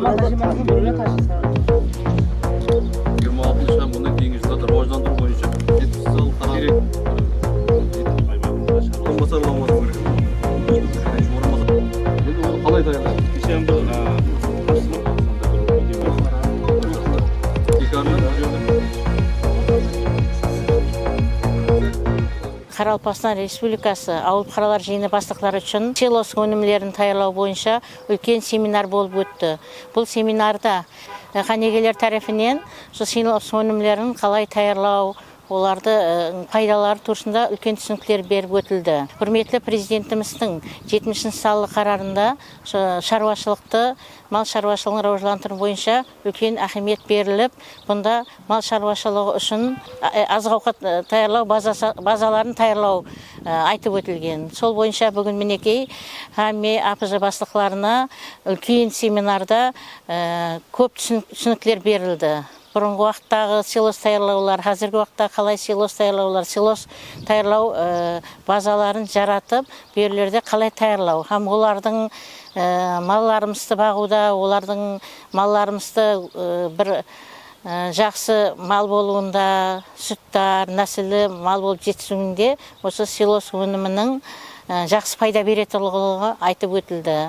Ошондон ташымаңыз бөлө ташыса. 26 жылдан bundan keyingi жылдарда rivojlantirish bo'yicha investitsiялық қарар olmasa olmaz керек. Енді оны қалай даярлайды? Кешен бір Қаралпастан Республикасы ауыл қаралар жиыны бастықтары үшін силос өнімлерін таярлау бойынша үлкен семинар болып өтті. Бұл семинарда қанегелер тарапынан силос өнімлерін қалай таярлау, оларды пайдалары турасында үлкен түсініктер беріп өтілді. Құрметті президентіміздің 70 салы қарарында шаруашылықты, мал шаруашылығын рivojlantыру бойынша үлкен әһемиет беріліп, бұнда мал шаруашылығы үшін азық-ауқат таярлау базаларын таярлау айтып өтілген. Сол бойынша бүгін мінекей һәме АПЖ бастықтарына үлкен семинарда көп түсініктер берілді. Бұрынғы уақыттағы силос таярлаулар, қазіргі уақытта қалай силос таярлаулар, силос таярлау базаларын жаратып, берлерде қалай таярлау. Һәм олардың малларымызды бағуда, олардың малларымызды бір жақсы мал болуында, сүттар, нәсілі мал болып жетісуінде осы силос өнімінің жақсы пайда беретіндігі айтып өтілді.